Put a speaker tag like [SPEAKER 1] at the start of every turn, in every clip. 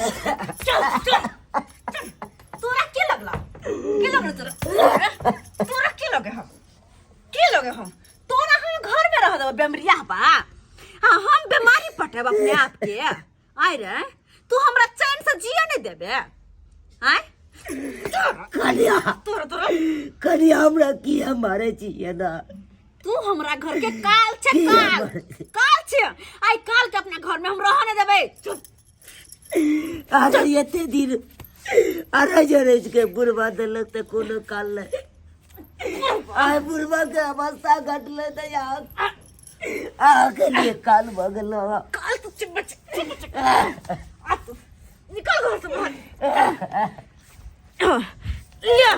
[SPEAKER 1] चल चल तोरा के लगला तोरा के लगे हम तोरा हम घर में रह दो बेमरिया बा हाँ हम बीमारी पटेब अपने आप के आय रे तू हमरा चैन से जिया नहीं देबे आय
[SPEAKER 2] कन्या
[SPEAKER 1] तोरा
[SPEAKER 2] कन्या हमरा की मारे छिए ना
[SPEAKER 1] तू हमरा घर के काल छे आई काल के अपने घर में हम रह नहीं देबे
[SPEAKER 2] अरे एते दिन अरे जरे के बुढ़वा देलक त कोनो काल ले आय बुढ़वा के अवस्था घटले त यार के लिए काल भगलो
[SPEAKER 1] काल तू चिप आ तू निकल घर से बाहर लिया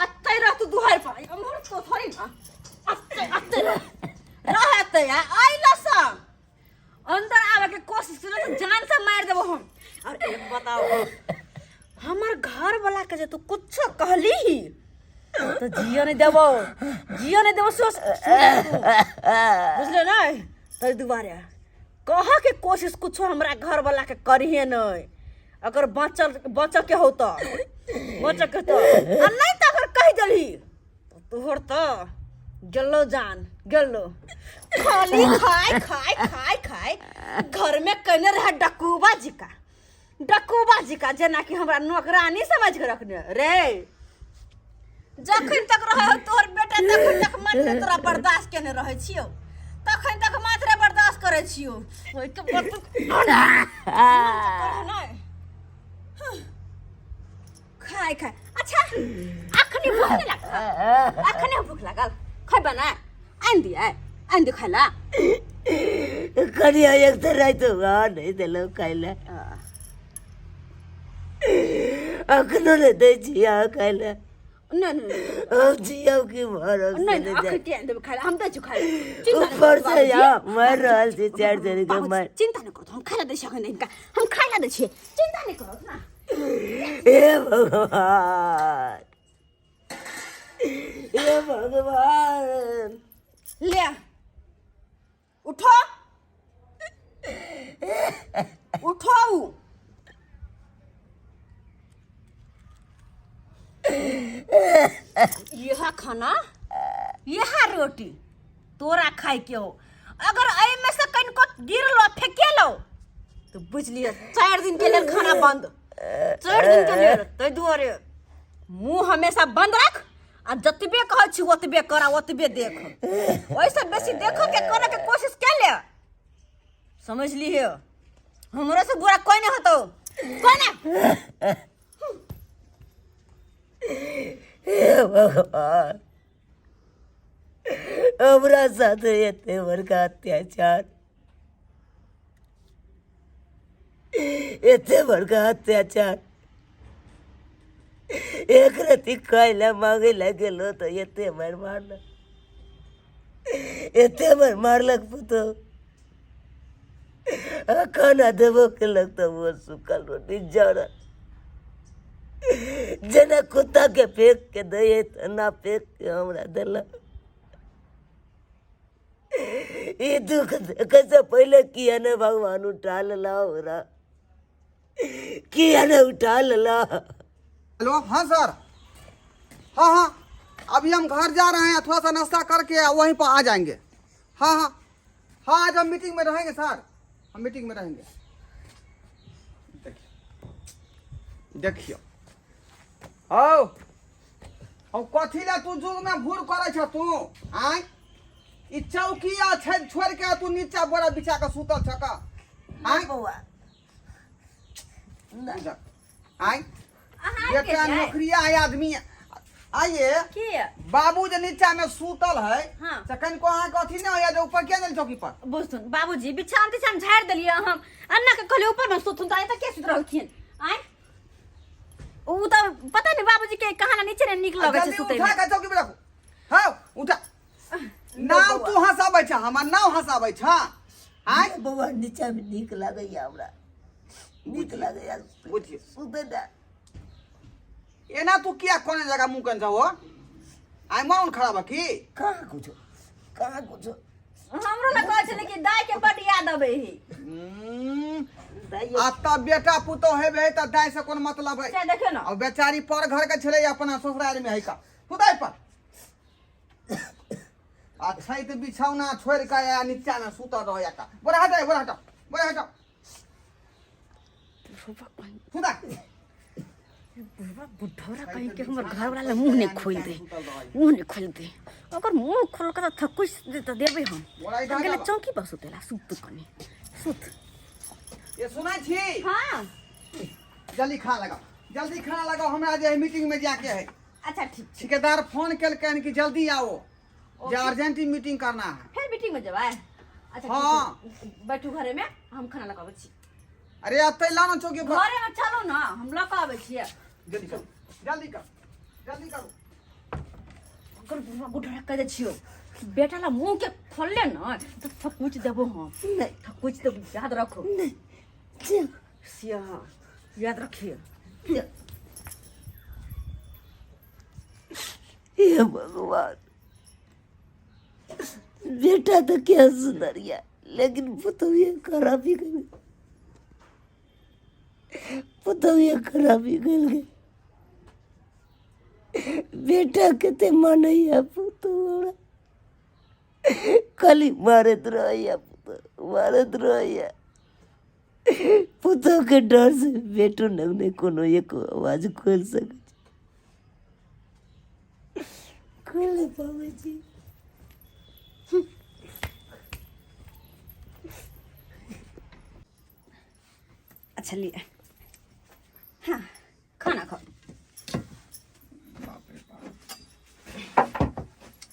[SPEAKER 1] अत्ते रह तू दुहाई पर हमर तो थोड़ी ना अत्ते रहते या आइला सा अंदर आवे के कोशिश करे तो जान से मार देबो हम और एक बताओ हमर घर वाला के जे तू कुछ कहली ही तो जियो नहीं देबो सोच बुझले नहीं तो दोबारा कह के कोशिश कुछ हमरा घर वाला के करिए नहीं अगर बचल के हो तो बचल के तो नहीं तो अगर कह दली तो तोहर तो गेलो जान गेलो खाली खाए घर में कने रह डकुबा जी का जना कि हमरा नौकरानी समझ के रखने रे जखन तक रहे तोहर बेटा तखन तक मन में तोरा बर्दाश्त केने रहे छियो तखन तक मात्र बर्दाश्त करे छियो ओइ के बात खाए अच्छा अखनी भूख लागल खैबा ना आन दे खाला
[SPEAKER 2] कन्या एक तो रात नहीं देलो खाइले अखनो ले दे जिया खाइले
[SPEAKER 1] नहीं
[SPEAKER 2] जिया की मारो
[SPEAKER 1] नहीं अखटी आन दे खाला हम तो खाला
[SPEAKER 2] ऊपर से या मर रहल छी 4 दिन के मर
[SPEAKER 1] चिंता न करो हम खाला दे सके नहीं हम खाला दे छी चिंता नहीं करो ना
[SPEAKER 2] हे भगवान
[SPEAKER 1] ले उठो यह खाना यह रोटी तोरा खाए के हो अगर आई में से कहीं को गिर लो फेंके लो तो बुझ लियो 4 दिन के लिए खाना बंद 4 दिन के लिए तो दुआरे मुंह हमेशा बंद रख आ जतबे कहै छी ओतबे करा ओतबे देख ओइसे बेसी देखो के करे के कोशिश के ले समझ लियो हमरे से बुरा कोई नहीं होतो कोई नहीं
[SPEAKER 2] हे भगवान हमरा साथ एते बड़का अत्याचार एक राति खाइला मांगे गेलो तो एते मारलक पुतो खाना देबो के लगता वो सुखल रोटी जरा जना कुत्ता के फेंक के दे ना फेंक के हमरा दिल ये दुख देखे से पहले किया ने भगवान उठा ला हो किया ने उठा ला।
[SPEAKER 3] हेलो हाँ सर हाँ अभी हम घर जा रहे हैं थोड़ा सा नाश्ता करके वहीं पर आ जाएंगे। हाँ आज हम मीटिंग में रहेंगे सर हम मीटिंग में रहेंगे। देखियो कथी ला तू जुग में भूर करे छ तू आय ई चौकिया छोड़ के तू नीचा बोरा बिछा के सुतल छ का आय
[SPEAKER 2] बउआ
[SPEAKER 3] आय बेटा नौकरिया है आदमी आइए बाबू जो नीचा में सूतल है कहीं को अहाँ कथी नहीं है जो ऊपर क्या नहीं चौकी पर
[SPEAKER 1] बुझथुन बाबूजी बिछान तिछान झाड़ देलिए हम अन्ना के कहले ऊपर में सुतथुन त त के सुत रहलखिन आय उ त पता नहीं बाबूजी के कहां नीचे ने निक लगे छ सुते
[SPEAKER 3] उठा के चौकी पे रखो हां उठा नाव तू हंसाबै छ हमर नाव हंसाबै छ आय
[SPEAKER 2] बउआ नीचा में निक लागैया हमरा निक लागैया
[SPEAKER 3] बुझिए
[SPEAKER 2] सुते दा
[SPEAKER 3] एना तू किया कोने जगह मुंह कन जाओ आय मौन खराब की
[SPEAKER 2] कहां कुछ
[SPEAKER 1] हमरो ना कहै छै कि दाई के बड याद आबै ही
[SPEAKER 2] बताइए।
[SPEAKER 3] आ तब बेटा पुतो है बे त दाय से कोन मतलब है।
[SPEAKER 1] चाहे देखियो ना
[SPEAKER 3] और बेचारी पर घर के छले अपना ससुराल में है का खुदाई पर आ छैत बिछौना छोड़ के या नीचा में सुत रह या का बोरा हटा बोरा हटा बोरा हटा खुदा
[SPEAKER 1] बुढ़ौरा कहीं के हमर घर वाला मुंह नहीं खोल दे, मुंह नहीं खोल दे। अगर मुंह खोल के तो कुछ दे तो देबे हम। गेले चौकी पर सुतेला सुत कनी सुत।
[SPEAKER 3] ये सुना छी।
[SPEAKER 1] हां
[SPEAKER 3] जल्दी खा लगाओ, जल्दी खाना लगाओ, हमरा जे मीटिंग में जाके है।
[SPEAKER 1] अच्छा ठीक।
[SPEAKER 3] ठेकेदार फोन केलकन कि जल्दी आओ, जे अर्जेंट मीटिंग करना है।
[SPEAKER 1] फिर मीटिंग में जबाय। अच्छा
[SPEAKER 3] हाँ।
[SPEAKER 1] बैठू घरे में, हम खाना लगाबै छी।
[SPEAKER 3] अरे अतै लाना चौकी पर
[SPEAKER 1] घरे में चलो ना, हम लगाबै छी।
[SPEAKER 3] जल्दी करो, जल्दी करो, जल्दी करो।
[SPEAKER 1] अगर बुढ़ौरा कह दे छियो बेटा ला मुंह के खोलले ना तो थकुच देबो हम।
[SPEAKER 2] नहीं
[SPEAKER 1] थकुच देबो, याद रखो।
[SPEAKER 2] नहीं
[SPEAKER 1] सिया याद रखिए।
[SPEAKER 2] हे भगवान, बेटा तो क्या सुधरिया, लेकिन पुतौया खराबी कर गई, पुतौया खराबी कर गई। बेटा के मनैया पुतौरा खाली मारत रहैया, मारत रहैया। पुतौ के डर से बेटो नगने कोनो एक आवाज खोल सके, खोल नहीं पावे जी।
[SPEAKER 1] अच्छा लिए हाँ खाना खाओ।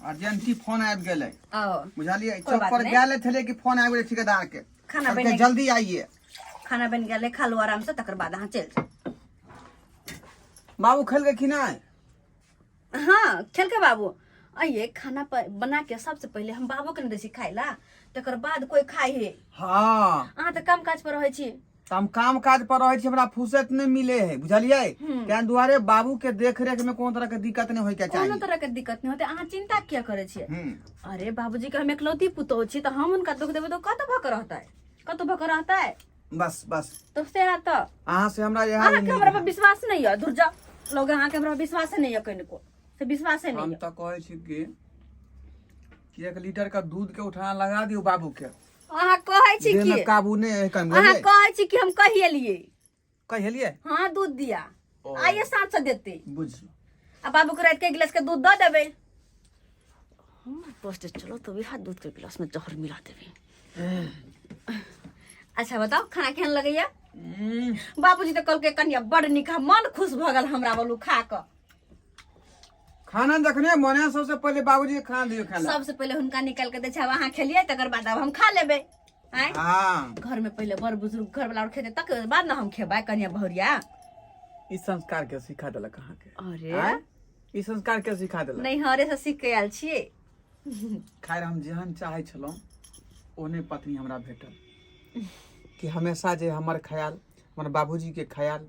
[SPEAKER 3] अर्जेंटी फोन आबि गेलै,
[SPEAKER 1] आओ
[SPEAKER 3] बुझलिए।
[SPEAKER 1] कोई
[SPEAKER 3] चौक
[SPEAKER 1] बात
[SPEAKER 3] पर
[SPEAKER 1] नहीं।
[SPEAKER 3] गेले छले कि फोन आबि गेलै ठेकेदार के,
[SPEAKER 1] खाना
[SPEAKER 3] कहलकै
[SPEAKER 1] बने
[SPEAKER 3] जल्दी आइए।
[SPEAKER 1] खाना बन गया, खा लो आराम से, तकर बाद अहाँ चल जाओ।
[SPEAKER 3] बाबू खेलकै कि नहीं?
[SPEAKER 1] हाँ खेल के बाबू आइए खाना पर बना के सबसे पहले हम बाबू के नहीं दै छी खाइ ला, तकर बाद कोई खाइ है।
[SPEAKER 3] हाँ
[SPEAKER 1] अहाँ तो काम काज पर रहै छी।
[SPEAKER 3] त हम काम काज पर रहे छी, हमरा फुर्सत नहीं मिले है, बुझलिए। तैं दुआरे बाबू के देख रेख में कोनो तरह के दिक्कत नहीं होय के
[SPEAKER 1] कोनो
[SPEAKER 3] चाहिए।
[SPEAKER 1] तरह के दिक्कत नहीं होते, अहाँ चिंता किया करे छियै?
[SPEAKER 3] हम्म।
[SPEAKER 1] अरे बाबूजी के हम एकलौती पुतौह छी, तो हम उनका दुख देबै तो कत भक रहता है, कत भक रहता है।
[SPEAKER 3] बस बस
[SPEAKER 1] तो से तो
[SPEAKER 3] अहाँ से हमरा यह
[SPEAKER 1] अहाँ के हमरा पर विश्वास नहीं है, दूर जाओ लोग। अहाँ के हमरा विश्वास नहीं है, कनिको से विश्वास नहीं
[SPEAKER 3] हम
[SPEAKER 1] है।
[SPEAKER 3] तो कहै छी कि 1 लीटर का दूध के उठाना लगा दियो बाबू के।
[SPEAKER 1] अहाँ कहै छी
[SPEAKER 3] देह
[SPEAKER 1] कि
[SPEAKER 3] में काबू नहीं है कम
[SPEAKER 1] अहाँ कहै छी कि हम कहिए
[SPEAKER 3] कहिए।
[SPEAKER 1] हाँ दूध दिया आइए साथ से देते।
[SPEAKER 3] बुझियो
[SPEAKER 1] आ बाबू के रात के गिलास के दूध दे देबे। हम पोस्ट चलो तो भी हाथ दूध के गिलास में जहर मिला देबे। अच्छा बताओ खाना केहन लगैया? बाबूजी तो कल के कन्या बड़ नीक, मन खुश भ गेल हमरा बोलू खा क।
[SPEAKER 3] खाना जखने बने सबसे पहले बाबूजी के खाना दियो खाना।
[SPEAKER 1] सबसे पहले हुनका निकाल के दे छै, अहाँ खेलिए तकर बाद अब हम खा लेबे। आय
[SPEAKER 3] हाँ
[SPEAKER 1] घर में पहले बड़ बुजुर्ग घर वाला खेते तकर बाद ना हम खेबै कन्या बहुरिया।
[SPEAKER 3] ई संस्कार के सिखा देलक अहाँ के?
[SPEAKER 1] अरे
[SPEAKER 3] ई संस्कार के सिखा देलक?
[SPEAKER 1] नहीं हरे से सीख के आयल छियै।
[SPEAKER 3] खैर हम जेहन चाहे छलहुँ ओने पत्नी हमरा भेटल, कि हमेशा जे हमर ख्याल, हमर बाबूजी के ख्याल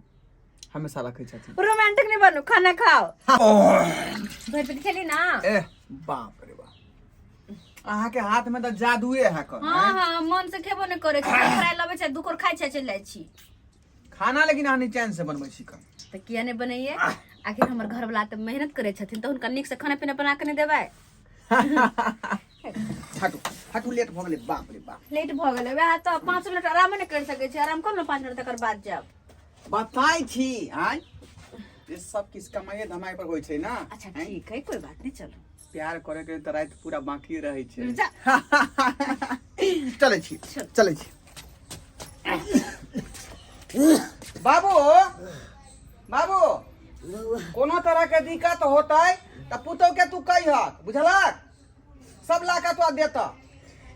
[SPEAKER 3] हमेशा रखे छथिन।
[SPEAKER 1] रोमांटिक नहीं बनो, खाना खाओ। भर पेट खेली ना।
[SPEAKER 3] एह बाप रे बाप, अहाँ के हाथ में तो जादुए है कर।
[SPEAKER 1] हाँ हाँ मन से खेबो नहीं करे छी, फ्राई लबे छै दुकोर खाइ छै चल जाइ छी।
[SPEAKER 3] खाना लेकिन अहाँ चैन से बनबै छी कर।
[SPEAKER 1] तो किया नहीं बनैये? आखिर हमर घर वाला तो मेहनत करे छथिन, तो हुनका नीक से खाना पीना बना के नहीं देबै?
[SPEAKER 3] हटू हटू, लेट भ गेलै, बाप रे बाप।
[SPEAKER 1] लेट भ गेलै, वएह तो 5 मिनट आराम नहीं कर सकै छी, आराम कर लो 5 मिनट तकर बाद जाब।
[SPEAKER 3] बताई छी आय ये सब किस कमाई धमाई पर होय छै ना।
[SPEAKER 1] अच्छा ठीक है, कोई बात नहीं, चलो
[SPEAKER 3] प्यार करे के त रात पूरा बाकी रहे छै।
[SPEAKER 1] जा।
[SPEAKER 3] चले छी चले छी। बाबू बाबू कोनो तरह के दिक्कत होतै त पुतौ के तू कहिहक, बुझलक? सब लाका तो देता।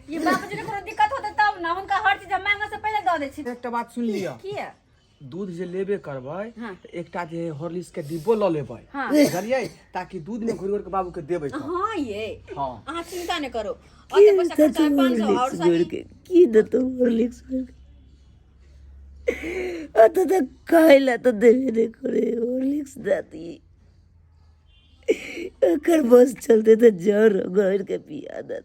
[SPEAKER 1] ये बाबूजी के कोनो दिक्कत होते तब ना, हुनका हर चीज मांगे से पहले द दे छी।
[SPEAKER 3] एकटा बात सुन लिया,
[SPEAKER 1] किया?
[SPEAKER 3] दूध जे लेबे करबै
[SPEAKER 1] हाँ।
[SPEAKER 3] त एकटा जे हॉर्लिक्स के डिब्बो ल लेबै,
[SPEAKER 1] हाँ।
[SPEAKER 3] बुझलियै? ताकि दूध में घोर घोर के बाबू के देबै।
[SPEAKER 1] हाँ ये
[SPEAKER 3] हाँ।
[SPEAKER 1] अहाँ चिंता नहीं करो, ओते पैसा खर्चा है 500 और सारी
[SPEAKER 2] की देतो हॉर्लिक्स अत तक खाइला तो देवे नहीं करे, हॉर्लिक्स दाती अकर बस चलते तो जर घर के पिया देत।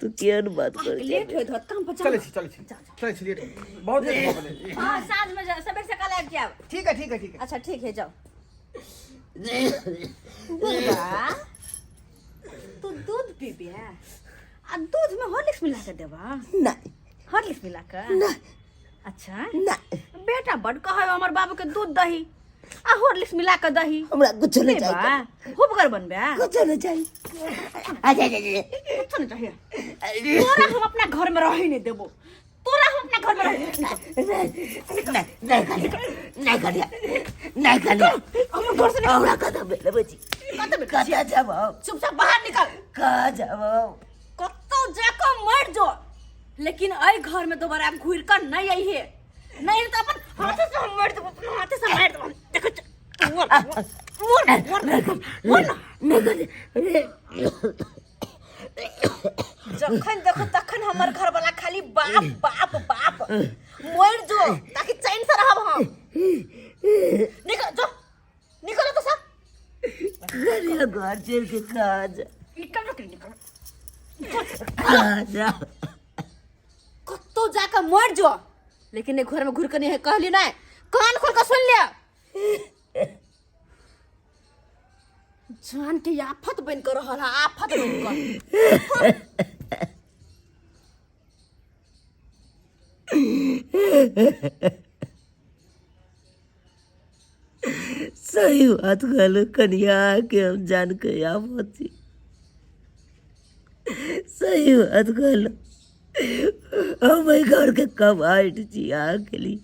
[SPEAKER 2] तू केहन बात कर
[SPEAKER 1] लेट होइत होत काम पर
[SPEAKER 3] चले
[SPEAKER 1] चल।
[SPEAKER 3] छी चले छी चले छी लेट बहुत लेट हो गए
[SPEAKER 1] हाँ साँझ में सबेर से कल आबि जाएब।
[SPEAKER 3] ठीक है ठीक है ठीक है
[SPEAKER 1] अच्छा ठीक है जाओ। बुढ़बा तू दूध पीबी है आ दूध में हॉर्लिक्स मिला के देबा?
[SPEAKER 2] नहीं
[SPEAKER 1] हॉर्लिक्स मिला के?
[SPEAKER 2] नहीं
[SPEAKER 1] अच्छा
[SPEAKER 2] नहीं
[SPEAKER 1] बेटा बड़ कहे हमर बाबू के दूध दही आ हॉर्लिक्स मिला के दही
[SPEAKER 2] हमरा कुछ नहीं
[SPEAKER 1] देबा?
[SPEAKER 2] चाहिए
[SPEAKER 1] खूब कर बनबे?
[SPEAKER 2] कुछ नहीं चाहिए आजा आजा
[SPEAKER 1] कुछ नहीं चाहिए। तोरा हम अपना घर में रह नहीं देबो। तोरा हम अपना घर में रह
[SPEAKER 2] नहीं करिया
[SPEAKER 1] हम घर से
[SPEAKER 2] हमरा कदम बेले बची कता जाबो
[SPEAKER 1] चुपचाप बाहर निकल।
[SPEAKER 2] कहाँ जाबो
[SPEAKER 1] कतो जाकर मर जो, लेकिन आई घर में दोबारा घुर कर नहीं आई है। नहीं तो अपन हाथ से हम मर दो, अपने हाथ से मार दो। देखो जखन देखो तखन हमर घर वाला खाली बाप बाप बाप मर जो ताकि चैन से रहब हम। निकल जो, निकलो तो सब
[SPEAKER 2] करिया घर चल के कहाँ जा
[SPEAKER 1] निकल।
[SPEAKER 2] कहाँ जा
[SPEAKER 1] कतो जाकर मर जो, लेकिन एक घर में घुर कर नहीं है कहली नहीं। कान खोल कर सुन लिया। जान के आफत बन कर रहा है, आफत बन कर।
[SPEAKER 2] सही बात कहलो कनिया के हम जान के आबती सही बात कहलो हम घर के कमाइट छी के लिए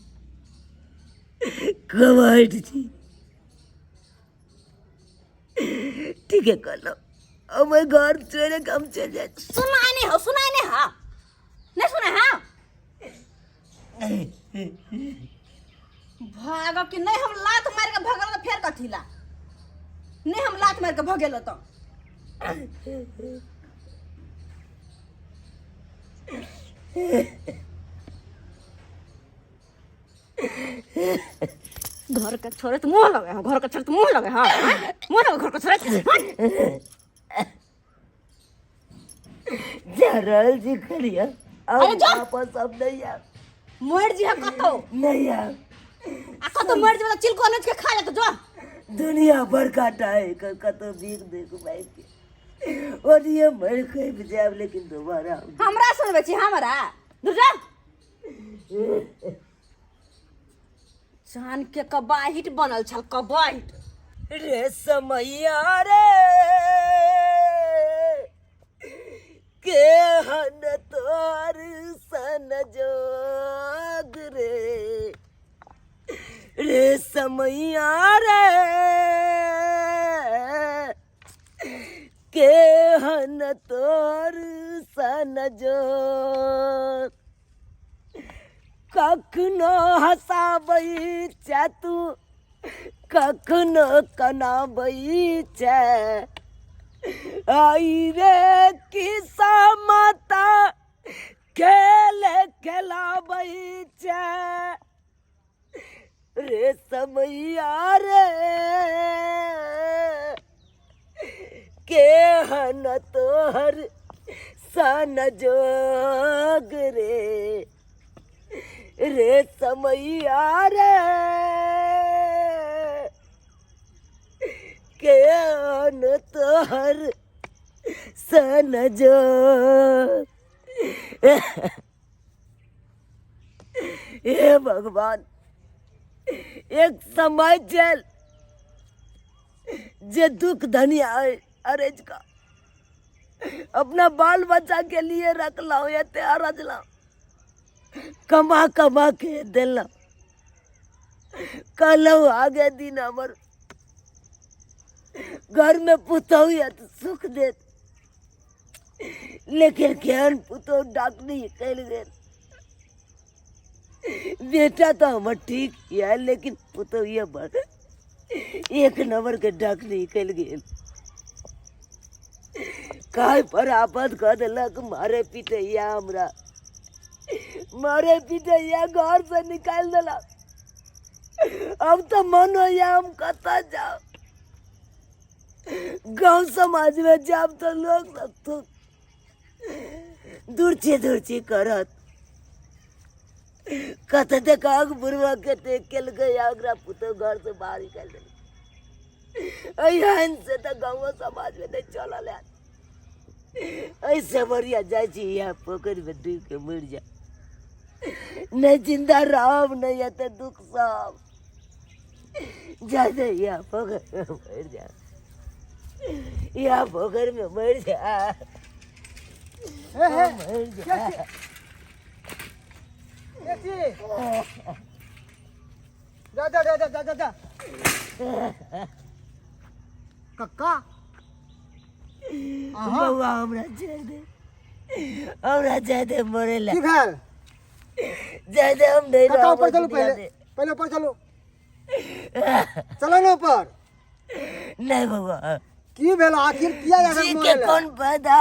[SPEAKER 2] कमाइट छी ठीक है कहलो हम घर चले के हम चल जाए
[SPEAKER 1] सुनाई नहीं हो, सुनाई नहीं हो, नहीं सुना है भागो कि नहीं। हम लात मार के भगल तो फेर कथीला नहीं। हम लात मार के भगेलो तो घर का छोरे तो मुंह लगे, घर का छोरे तो मुंह लगे। हाँ मुंह लगे घर का छोरे।
[SPEAKER 2] जरल जी करिया
[SPEAKER 1] अरे
[SPEAKER 2] अब
[SPEAKER 1] जा।
[SPEAKER 2] वापस अब नहीं आ
[SPEAKER 1] मर जी है कतो
[SPEAKER 2] नहीं आ
[SPEAKER 1] आ कतो मर जी तो चिलको नच के खा ले तो जो।
[SPEAKER 2] दुनिया भर काटा है कतो भीख देखो भाई के और ये मर कहीं जाए लेकिन दोबारा
[SPEAKER 1] हमरा सुनबे छी हमरा दूर जा। जान के कबाहिट बनल छल, कबाहिट।
[SPEAKER 2] रे समैया रे के हन तोर सन जोग रे रे समैया रे के हन तोर सन जोग कखनो हसाबै छै तू कखनो कनाबै छै आई रे किसा माता खेल खेलाबै छै रे समैया रे केहन तोहर सन जोग रे रे समैया रे केहन तोहर सन जोग हे भगवान एक समय चल जे दुख धनिया अरेज का अपना बाल बच्चा के लिए रख लाओ या तैयार रख लाओ कमा कमा के दिल कल आगे दिन हमर घर में पुतौ या तो सुख दे लेकिन केहन पुतौ डाकनी कल गए बेटा तो हमर ठीक है लेकिन पुतौ ये बड़ एक नंबर के डाकनी निकल गए काय पर आपत कर दिलक मारे पिटैया हमरा मारे पिटैया घर से निकाल दिला अब तो मन हो या हम कता जाओ गांव समाज में जब तो लोग सब तो दूरची करत कत देख बुढ़वा के देख के गए आगरा पुतो घर से बाहर निकाल दे यहाँ से तो गाँव समाज में नहीं चल ऐसे बढ़िया जाए यहाँ पोखर में डूब के मर जा नहीं जिंदा रह नहीं है तो दुख सब जाते यहाँ पोखर में मर जा यहाँ पोखर में मर जा मर जा
[SPEAKER 3] जा जा जा जा जा जा कक्का
[SPEAKER 2] बउआ हमरा जाए दे मरे ला
[SPEAKER 3] ठीक है
[SPEAKER 2] जाए दे हम नहीं
[SPEAKER 3] कक्का
[SPEAKER 2] रहो
[SPEAKER 3] ऊपर चलो पहले ऊपर चलो चलो ना ऊपर
[SPEAKER 2] नहीं बउआ
[SPEAKER 3] की भेला आखिर किया जा
[SPEAKER 2] जी के कौन फायदा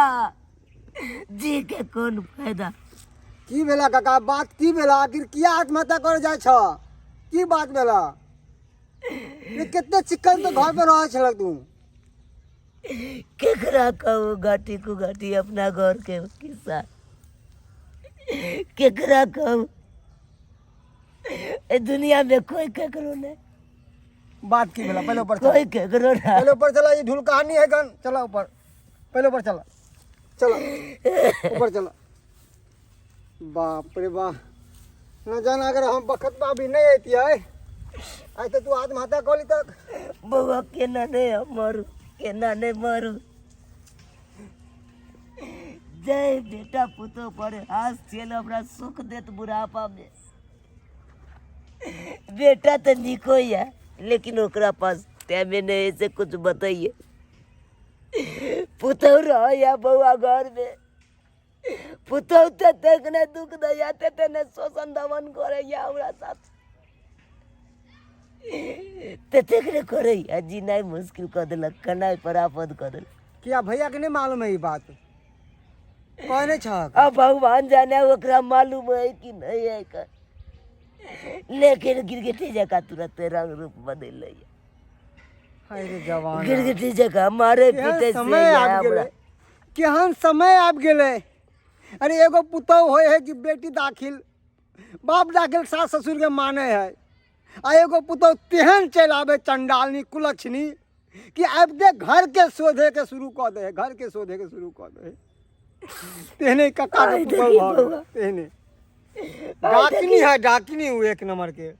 [SPEAKER 2] जी के कौन फायदा
[SPEAKER 3] की भेला कक्का बात की भेला आखिर किया आत्महत्या कर जाय छ की बात भेला ये कितने चिकन तो घर पे रह छलक तू
[SPEAKER 2] केकरा कहू घाटी को घाटी अपना घर के किस्सा केकरा कहू ए दुनिया में कोई केकरो नहीं
[SPEAKER 3] बात की भेला पहले ऊपर
[SPEAKER 2] कोई केकरो ना
[SPEAKER 3] पहले ऊपर चला ये ढुल कहानी है गन चला ऊपर पहले ऊपर चला चलो ऊपर चला बाप रे बाप न जाना अगर हम बखत में अभी नहीं आती है ऐसे तू आत्महत्या कर ली तक
[SPEAKER 2] बउआ केना नहीं मरू केना नहीं मरू जय बेटा पुतो पर हाथ छेल हमरा सुख देत बुढ़ापा में बेटा तो निको है लेकिन ओकरा पास टाइम नहीं से कुछ बताइए पुतो रह या बउआ घर में पुतो तो देखने दुख दयाते तेने शोषण दमन करे या हमरा साथ ते देखने करे या जीना मुश्किल कर दिलक कनाई पर आपद कर दिलक
[SPEAKER 3] क्या भैया के नहीं मालूम है ये बात कौन है छक
[SPEAKER 2] अब भगवान जाने ओकरा मालूम है कि नहीं है कर लेकिन गिरगिटी जगह तुरंत रंग रूप बदल रही है
[SPEAKER 3] अरे जवान
[SPEAKER 2] गिरगिटी जगह मारे पीते
[SPEAKER 3] समय आप गेले केहन समय आप गेले अरे एगो पुतौ होय है कि बेटी दाखिल बाप दाखिल सास ससुर के माने है आ एगो पुतौ तेहन चल आवे चंडालनी कुलक्षणी कि अब दे घर के शोधे के शुरू कर दे घर के शोधे के शुरू कर दे तेहने कक्का के पुतौ भाग तेहने डाकिनी है डाकिनी हुए एक नंबर के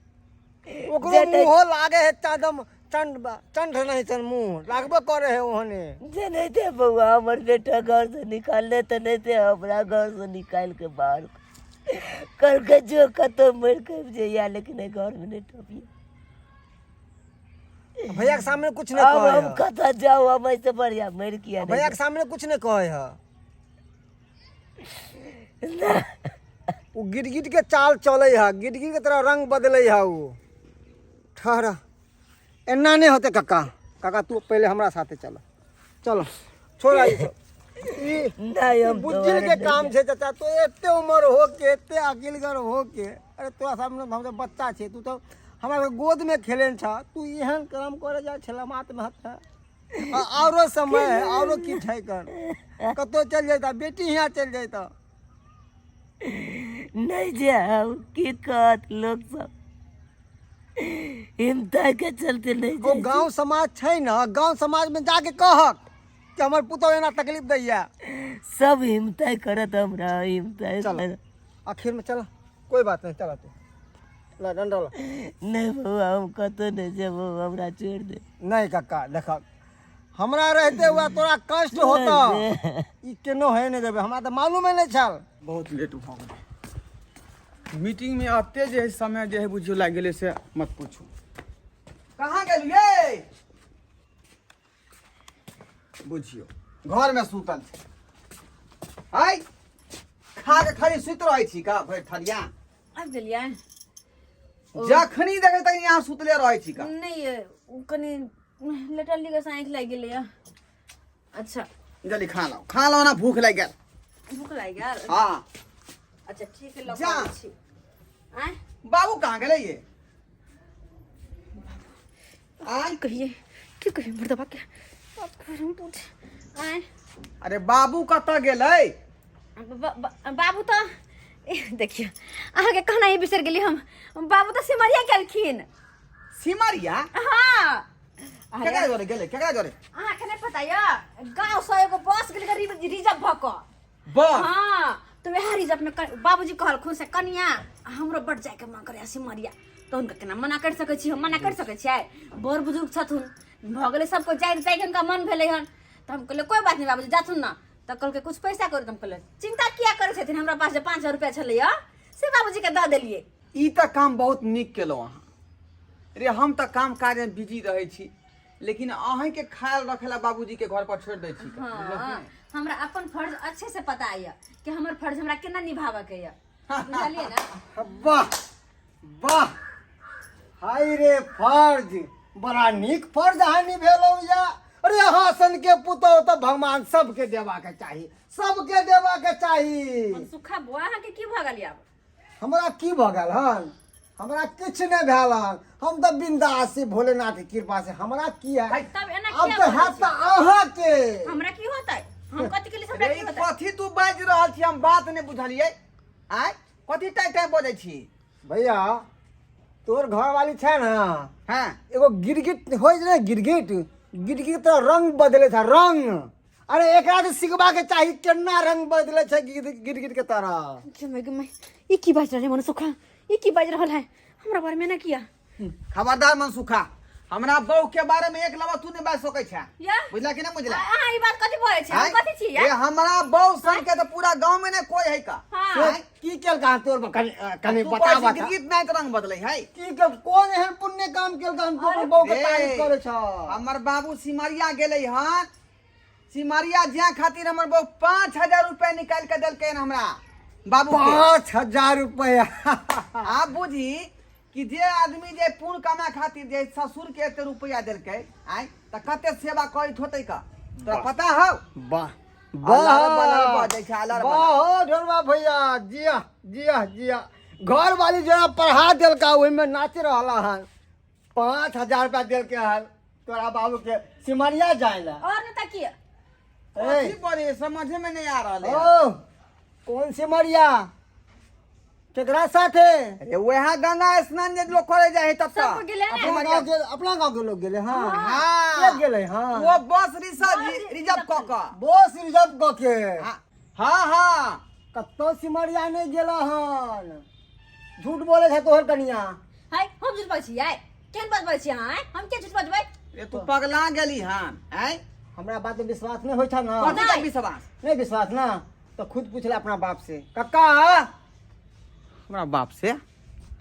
[SPEAKER 3] ओकरो मुंह लागे है चादम चंड नहीं चन मुंह लागबे करे है ओहने
[SPEAKER 2] जे नहीं थे बउआ हमर बेटा घर से निकालने तो नहीं थे हमरा घर से निकाल के बाहर करके जो कतो मर के जइया लेकिन ए घर में नहीं टपिया
[SPEAKER 3] भैया के सामने कुछ नहीं
[SPEAKER 2] अब
[SPEAKER 3] कहे
[SPEAKER 2] हम
[SPEAKER 3] है
[SPEAKER 2] कथा जाओ हम ऐसे बढ़िया मर किया
[SPEAKER 3] भैया के सामने कुछ नहीं कहे है वो गिरगिट के चाल चले है गिरगिट के तरह रंग बदले है वो ठहरा एना नहीं होते कक्का कक्का तू पहले हमरा साथे चलो चलो छोड़ा ई
[SPEAKER 2] नहीं हम
[SPEAKER 3] बुद्धिल के काम छे चाचा तो एते उम्र हो के एते अकिलगर हो के अरे तोरा सामने हम तो बच्चा छे तू तो हमरा गोद में खेलेन छ तू एहन काम करे जा छला मात में हत औरो समय है औरो की ठैकन कतो चल जाता बेटी यहाँ चल जाता
[SPEAKER 2] नहीं जाओ की कहत लोग सब हिम्मत के चलते नहीं
[SPEAKER 3] वो गांव समाज छै ना गांव समाज में जाके कहक कि हमर पुतो एना तकलीफ दैया
[SPEAKER 2] सब हिम्मत करत हमरा हिम्मत
[SPEAKER 3] चल आखिर में चल कोई बात नहीं चला तू ला डंडा ला
[SPEAKER 2] नहीं बउआ हम कतो नहीं जब हमरा छोड़ दे
[SPEAKER 3] नहीं काका देखा हमरा रहते हुआ तोरा कष्ट होता ई केनो है नहीं देबे हमरा तो मालूम है नहीं छल
[SPEAKER 4] बहुत लेट भ गेलै मीटिंग में आते जे समय जे है बुझियो लाग गेलै से मत पूछू
[SPEAKER 3] कहां गेलिए बुझियो घर में सुतल छै आइ खा के खाली सुत रहै छी का भरि ठरिया
[SPEAKER 1] आबि गेलियै
[SPEAKER 3] जखनी देखे तक यहाँ सुतले रहै छी का
[SPEAKER 1] नहीं उ कनी लेटल लिगो से आँखि लागि गेलै अच्छा
[SPEAKER 3] जल्दी खा लो ना भूख लागि गेल
[SPEAKER 1] भूख लागि गेल
[SPEAKER 3] हाँ
[SPEAKER 1] अच्छा ठीक है
[SPEAKER 3] जा।
[SPEAKER 1] लगा छी आय
[SPEAKER 3] बाबू कहाँ गेलै ये आय
[SPEAKER 1] की कहिए मुर्दाबा के बात कर रहा हूं पूछ आय
[SPEAKER 3] अरे बाबू कतऽ गेलै
[SPEAKER 1] बाबू तो देखियो अहाँ के कहना ही बिसर गेली हम। बाबू तो सिमरिया गेलखिन।
[SPEAKER 3] सिमरिया
[SPEAKER 1] हाँ
[SPEAKER 3] केकरा जोरे गेले केकरा जोरे
[SPEAKER 1] अहाँ के नहीं पता या गांव से एगो बस गेल रिजर्व भक।
[SPEAKER 3] बस
[SPEAKER 1] हाँ तो वह रिजर्व में बाबूजी कहल खुद से कनिया हमरो बड़ जाए के मन करे सिमरिया। तो उनका केना मना कर सकै छी हम? मना कर सकै छियै? बड़ बुजुर्ग छथुन भ गेलै सबको जाय जाय के उनका मन भेलै हन। तो हम कहले कोई बात नहीं बाबूजी जाथुन ना। तो कल के कुछ पैसा कर हम कहले चिंता किया करे छथिन हमरा पास जे 500 रुपया छलै से बाबूजी के दऽ देलिए।
[SPEAKER 3] ई त काम बहुत नीक केलौ अहाँ। रे हम त काम काज में बिजी रहै छी लेकिन अहीं के ख्याल रखेला बाबूजी के घर पर छोड़ दै छी।
[SPEAKER 1] हाँ हमरा अपन फर्ज अच्छे से पता है कि हमर फर्ज हमरा केना निभावे के है। बुझलिए ना?
[SPEAKER 5] वाह वाह हाय रे फर्ज बड़ा नीक फर्ज हानि भेलौ या। अरे हाँ सन के पुतौ तो भगवान सबके देवा के चाही, सबके देवा के चाही।
[SPEAKER 1] सुखा बुआ अहाँ के की भ गेल अब?
[SPEAKER 5] हमरा की भ गेल हन? हमरा किछ नहीं भेल हन। हम तो बिंदास छी भोलेनाथ की कृपा से। हमरा की है
[SPEAKER 1] तब एना
[SPEAKER 5] अब
[SPEAKER 1] किया
[SPEAKER 5] तो
[SPEAKER 1] बोलै
[SPEAKER 5] हाथ
[SPEAKER 1] छी?
[SPEAKER 5] अहाँ के
[SPEAKER 1] हमरा की होतै? हम कथि के लिए हमरा
[SPEAKER 3] रे
[SPEAKER 1] की
[SPEAKER 3] ई
[SPEAKER 1] होतै?
[SPEAKER 3] कथी तू बाज रहल छी हम बात नहीं बुझलिए। आय कथी टाइ टाइ बजै छी?
[SPEAKER 5] भैया तोर घर वाली छे ना
[SPEAKER 3] हां
[SPEAKER 5] एगो गिरगिट होय जे गिरगिट गिरगिट तो रंग बदले था रंग। अरे एकरा तो सिखबा के चाही केना रंग बदले छे गिरगिट के तरह।
[SPEAKER 1] मैं ई की बाज रहल है मन सुखा? ई की बाज रहल है? हमरा बारे में ना किया।
[SPEAKER 3] खबरदार मनसुखा हमरा बहू के बारे में एक लवा तू नहीं बाज सकै छै।
[SPEAKER 1] या
[SPEAKER 3] बुझला कि नहीं बुझला?
[SPEAKER 1] अहाँ ई बात कथि बोलै छै? हम कथि छी
[SPEAKER 3] ए
[SPEAKER 1] या?
[SPEAKER 3] हमरा बहू सन के तो पूरा गांव में नहीं कोई है का।
[SPEAKER 1] हां
[SPEAKER 5] की केल का तोर कनी
[SPEAKER 3] तू
[SPEAKER 5] बता
[SPEAKER 3] कोई
[SPEAKER 5] बता
[SPEAKER 3] गिरगिट नहीं रंग बदलै है।
[SPEAKER 5] की के कौन एहन पुण्य काम केल का तोर बहू के तारीफ करे छ?
[SPEAKER 3] हमर बाबू सिमरिया गेलै हन। सिमरिया जे खातिर हमर बहू 5000 रुपया निकाल के देलकै हन हमरा बाबू के।
[SPEAKER 5] 5000 रुपया
[SPEAKER 3] आप बुझी कि जे आदमी जे पूर्ण कमाए खातिर जे ससुर के एते रुपया देलकै आय त कते सेवा करैत होतै का तोरा पता हौ?
[SPEAKER 5] वाह
[SPEAKER 3] अलर बलर बजै छै अलर बलर।
[SPEAKER 5] वाह ढोलवा भैया जिया जिया जिया घर वाली जरा पढ़ा देल का ओहि में नाच रहला हन। 5000 रुपया देल के हन तोरा बाबू के सिमरिया जाए ला।
[SPEAKER 1] और न त की?
[SPEAKER 3] कथी बोले समझे में नहीं आ रहल है।
[SPEAKER 5] ओ कौन सिमरिया केकरा साथे?
[SPEAKER 3] अरे वहाँ गंगा स्नान जे लोग करे जाए तब
[SPEAKER 1] सब गेले ना?
[SPEAKER 5] अपना गांव के लोग गेले हां
[SPEAKER 3] हाँ।
[SPEAKER 5] के गेले हां
[SPEAKER 3] वो बस रिजर्व क क
[SPEAKER 5] बस रिजर्व क के
[SPEAKER 3] हाँ हाँ
[SPEAKER 5] कत्तो सिमरिया नहीं गेला हन। झूठ बोले छै तोहर कनिया।
[SPEAKER 1] हाय हम झूठ बाजै छी आय? केन बात बाजै छी अहाँ? हम के झूठ बाजबै?
[SPEAKER 3] ये तू पगला गेली हन आय
[SPEAKER 5] हमरा बात में विश्वास नहीं होय छ ना?
[SPEAKER 3] कथी का विश्वास?
[SPEAKER 5] नहीं विश्वास ना तो खुद पूछ ले अपना बाप से। कक्का
[SPEAKER 3] हमरा बाप से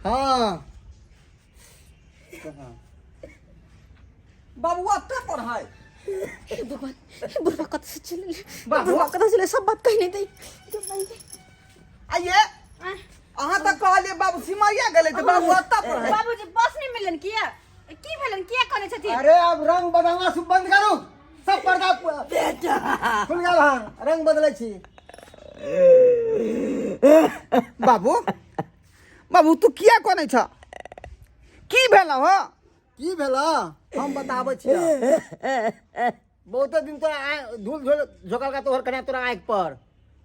[SPEAKER 5] हाँ
[SPEAKER 3] बाबुआ तो पढ़ाई
[SPEAKER 1] हे भगवान हे बुढ़वा कत से चले?
[SPEAKER 3] बाबू।
[SPEAKER 1] बुढ़वा कत से चले? सब बात कह नहीं दे।
[SPEAKER 3] आइए अहाँ तक कहलिए बाबू सिमरिया गेले त बाबुआ तो पढ़ाई।
[SPEAKER 1] बाबूजी बस नहीं मिलन किया? की भेलन किया कने छथिन?
[SPEAKER 5] अरे अब रंग बदलना सब बंद करू। सब पर्दा
[SPEAKER 2] बेटा
[SPEAKER 5] खुल गेल हन रंग बदलै छी।
[SPEAKER 3] बाबू बाबू तू किया कोने छ? की भेला हो?
[SPEAKER 5] की भेला हम बताबै छी। बहुते दिन तोरा धूल झोकल का तोहर कन्या तोरा आँख पर।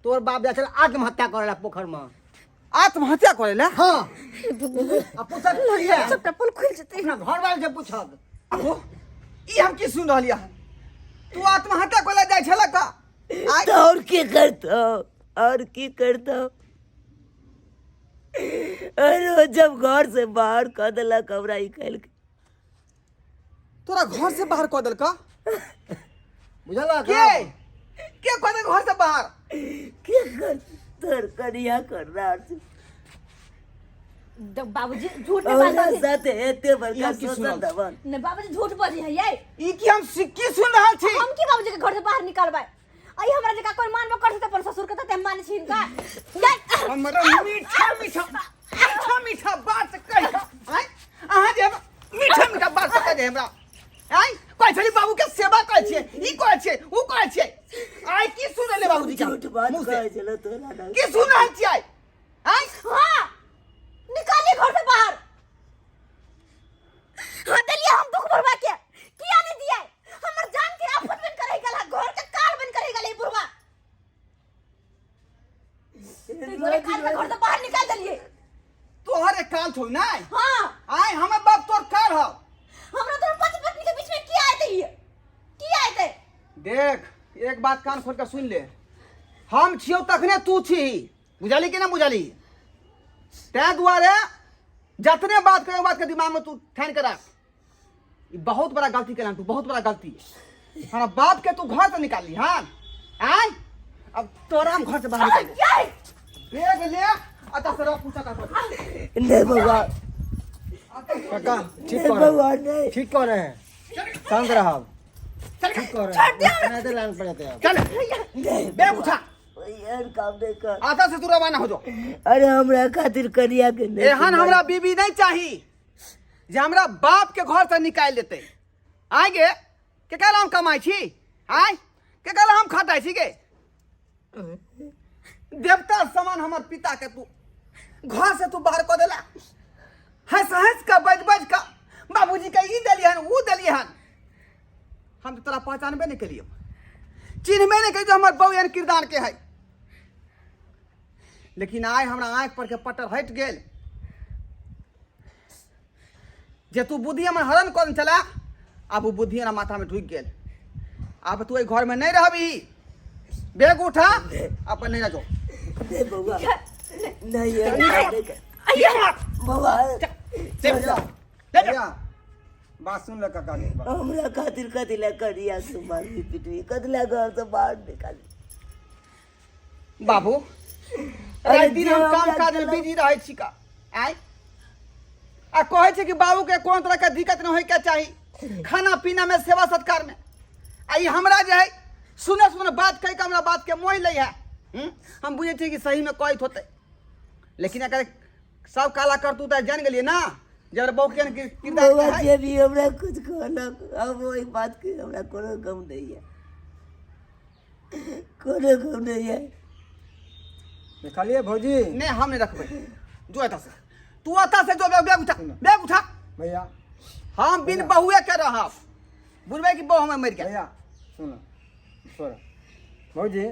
[SPEAKER 5] तोर बाप जा छल आत्महत्या करेला पोखर में।
[SPEAKER 3] आत्महत्या करेला?
[SPEAKER 5] हाँ अब पूछब की है?
[SPEAKER 1] सबटा पुल खुल जते।
[SPEAKER 5] अपना घर वाले से पूछब।
[SPEAKER 3] ई हम की सुन रहलिया? तू आत्महत्या करेला जाय छला का? आय
[SPEAKER 2] तो और की करता और की करता अरे वो जब घर से बाहर कर दिला कमरा निकाल के।
[SPEAKER 3] तोरा घर से बाहर क देलका?
[SPEAKER 5] बुझला
[SPEAKER 3] के क दे घर से बाहर?
[SPEAKER 2] क्या कर तोर करिया कर रहा है
[SPEAKER 1] बाबूजी झूठ नहीं
[SPEAKER 2] और
[SPEAKER 1] बाजै छी।
[SPEAKER 2] साथे एते बड़का
[SPEAKER 3] यार की
[SPEAKER 2] शोषण
[SPEAKER 3] सुनल?
[SPEAKER 2] दबन
[SPEAKER 1] नहीं बाबूजी झूठ बाजै है ये।
[SPEAKER 3] ई की हम सिक्की सुन रहल छी?
[SPEAKER 1] हम की बाबूजी के घर से बाहर निकालबै? आई हमरा जका कोई मानबो कर सकते पर ससुर के त हम माने छी इनका।
[SPEAKER 3] हमरा मीठा मीठा मीठा मीठा बात कह आय अहाँ जे मीठा मीठा बात कह दे हमरा आय कोई छली बाबू के सेवा करै छियै ई करै छियै उ करै छियै आय की सुनले बाबूजी के
[SPEAKER 2] झूठ बात
[SPEAKER 3] मुंह से
[SPEAKER 2] कहे चलो तोरा ना
[SPEAKER 3] की सुन रहल छियै आय
[SPEAKER 1] हां निकालिए घर से बाहर। हां दलिया हम दुख भरवा के किया नहीं दिया? हमर जान के आफत बन करे गला घर के काल बन करे गले बुढ़वा।
[SPEAKER 3] नहीं
[SPEAKER 1] हाँ
[SPEAKER 3] आए हमें बाप तोर कर हो
[SPEAKER 1] हमरा तोर पति पत्नी के बीच में की आए थे ये की आए थे
[SPEAKER 3] देख एक बात कान खोल कर सुन ले हम छियो तखने तू छी बुझाली कि ना बुझाली तै दुआरे जतने बात करे बात के दिमाग में तू ठान के रख ई बहुत बड़ा गलती केलन तू बहुत बड़ा गलती हमारा बाप के तू घर से निकाली हाँ आय अब तोरा हम घर से बाहर निकाल
[SPEAKER 1] क्या
[SPEAKER 3] बेग ले अता से पूछा का
[SPEAKER 2] नहीं बाबा
[SPEAKER 5] काका ठीक
[SPEAKER 2] नहीं
[SPEAKER 5] कर
[SPEAKER 2] बाबा नहीं
[SPEAKER 5] ठीक कर रहे हैं शांत रहा ठीक कर रहे हैं नहीं तो लान पड़ जाते हैं
[SPEAKER 3] चल बेग उठा
[SPEAKER 2] यार काम नहीं कर
[SPEAKER 3] आता से तू रवाना हो जाओ
[SPEAKER 2] अरे हमरा खातिर करिया के नहीं
[SPEAKER 3] एहन हमरा बीबी नहीं चाहिए जे हमरा बाप के घर से निकाल लेते आगे के कहला हम कमाई छी आय के कहला हम खटाई छी के देवता समान हमर पिता के तू घर से तू बाहर कर देला हंस हंस का बज बज का बाबूजी का ई दलियन ऊ दलियन हम तो तोरा पहचानबे नहीं कलियो चिन्हबे नहीं कलियो जो हमर बहू एहन किरदार के है लेकिन आय हमरा आंख पर के पट्टर हट गेल जे तू बुद्धि हमर हरण कर चला अब वो बुद्धि हमरा माथा में ढुक गेल अब तू घर में नहीं रहबी बेग उठा अपन नहीं जो
[SPEAKER 2] नहीं बाबा नहीं यार बाबा
[SPEAKER 5] भैया बात सुन ले काका की बात
[SPEAKER 2] हमरा खातिर कतिला करिया के मारी पिटवी कतिला घर से बाहर निकाली
[SPEAKER 3] बाबू
[SPEAKER 2] अरे
[SPEAKER 3] दिन हम काम काज में बिजी रहे छी का आय आ कहे छै कि बाबू के कोन तरह के दिक्कत न होय के चाही खाना पीना में सेवा सत्कार में आई हमरा जे है सुने सुने बात कह के हमरा बात के मोह ले है हम बुझे छी कि सही में कहत होते लेकिन अगर सब काला करतू त जान गेलिए ना जब बहु के किरदार
[SPEAKER 2] बाबा
[SPEAKER 3] है
[SPEAKER 2] जे भी हमरा कुछ कहना अब वही बात के हमरा कोनो गम नहीं है कोनो गम नहीं है
[SPEAKER 5] निकालिए भौजी
[SPEAKER 3] नहीं हम नहीं रखबे जो एता से तू आता से जो बैग उठा
[SPEAKER 5] भैया
[SPEAKER 3] हम बिन बहुए के रहब बुझबे कि बहु हमें मर गया
[SPEAKER 5] भैया सुनो छोड़ भौजी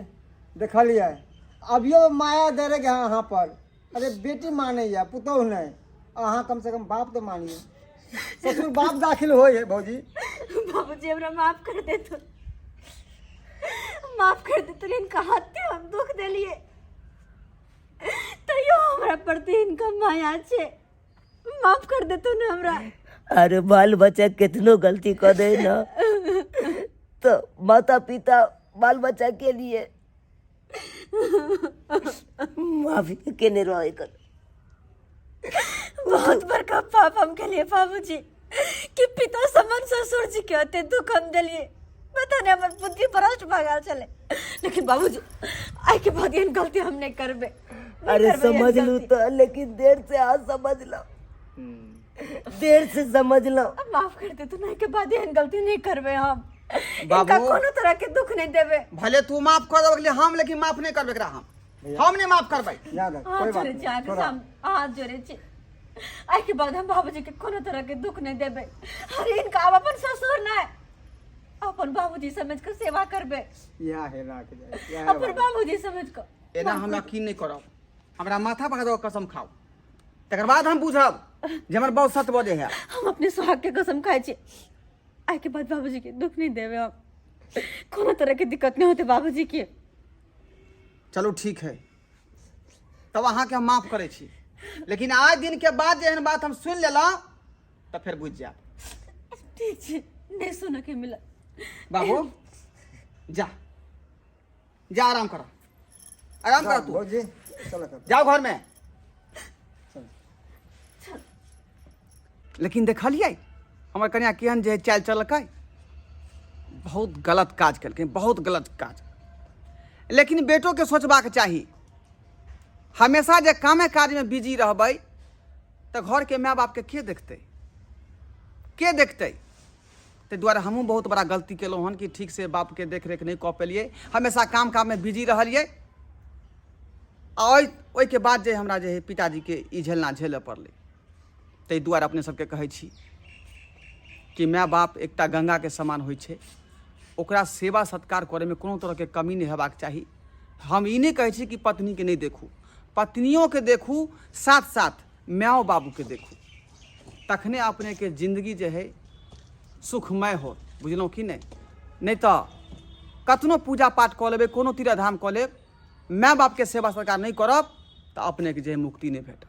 [SPEAKER 5] देखा लिया अभियो माया दे रहे यहाँ पर अरे बेटी माने या पुतौह नहीं अहाँ कम से कम बाप तो मानिए ससुर बाप दाखिल हो है भौजी
[SPEAKER 1] बाबूजी हमरा माफ कर दे तो माफ कर दे तो इनका हाथ हम दुख देलिए तैयो हमरा प्रति इनका माया छे माफ कर दे तो ना हमरा
[SPEAKER 2] अरे बाल बच्चा कितनो गलती कर दे ना तो माता पिता बाल बच्चा के लिए माफी के नहीं रहे कर
[SPEAKER 1] बहुत बड़का पाप हम के लिए बाबूजी कि पिता समान ससुर जी के होते दुख हम दिलिए पता नहीं हमर बुद्धि भ्रष्ट भगा चले लेकिन बाबूजी आई के बाद इन गलती हम नहीं करबे
[SPEAKER 2] अरे समझ लूँ तो लेकिन देर से आज समझ लो देर से समझ लो
[SPEAKER 1] माफ कर दे तो नहीं के बाद इन गलती नहीं करबे हम
[SPEAKER 3] बाबू।
[SPEAKER 1] इनका कोनो तरह के दुख नहीं देबे
[SPEAKER 3] भले तू माफ कर देबे हम लेकिन माफ नहीं करबे एकरा हम नहीं माफ करबै
[SPEAKER 5] याद है
[SPEAKER 1] हाथ
[SPEAKER 5] कोई बात
[SPEAKER 1] जोड़े
[SPEAKER 5] नहीं
[SPEAKER 1] जाके
[SPEAKER 5] छोड़ा
[SPEAKER 1] हम हाथ जोड़े छी आई के बाद हम बाबूजी के कोनो तरह के दुख नहीं देबे अरे इनका अब अपन ससुर ना अपन बाबूजी समझ कर सेवा करबे
[SPEAKER 5] यह है ना के जाए यह है
[SPEAKER 1] अपन
[SPEAKER 5] बात।
[SPEAKER 1] बाबूजी समझ कर
[SPEAKER 3] एना हम यकीन नहीं करब हमरा माथा पकड़ दो कसम खाओ तकर बाद हम बुझब जे हमर बहुत सत्य बजे है
[SPEAKER 1] हम अपने सुहाग के कसम खाए छी आई के बाद बाबूजी के दुख नहीं देवे हम कोनो तरह के दिक्कत नहीं होते बाबूजी के
[SPEAKER 3] चलो ठीक है तब अहाँ के हम माफ करे छी लेकिन आज दिन के बाद जेहन बात हम सुन लेला तो फिर बुझ जाब
[SPEAKER 1] ठीक है नहीं सुन के मिला
[SPEAKER 3] बाबू जा जा आराम करो आराम कर तू
[SPEAKER 5] भौजी चलो कर
[SPEAKER 3] जाओ घर में लेकिन देखलिए हमर कन्या केहन जे चाल चलकै बहुत गलत काज केलकै बहुत गलत काज लेकिन बेटो के सोचबाक चाही हमेशा जे कामे काज में बिजी रहबै तो घर के माय बाप के देखतै ताहि दुआरे हमहूँ बहुत बड़ा गलती केलहुँ हन कि ठीक से बाप के देख रेख नहीं कऽ पेलियै हमेशा काम में बिजी रहलियै और ओहिके बाद जे हमरा जे है पिताजी के ई झेलना झेलऽ पड़लै ताहि दुआरे अपने सबके कहै छी कि माय बाप एकटा गंगा के समान होइ छै ओकरा सेवा सत्कार करे में कोनो तरह के कमी नहीं हेबाक चाही हम ई नहीं कहै छी कि पत्नी के नहीं देखू पत्नियों के देखू साथ साथ
[SPEAKER 4] माओ बाबू के देखू, तखने अपने के जिंदगी जे है सुखमय हो, बुझलहुँ कि नहीं तो कतनो पूजा पाठ कऽ लेबै, कोनो तीर्थधाम कऽ लेब, माय बाप के सेवा सत्कार नहीं करब तो अपने के जे है मुक्ति नहीं भेटत।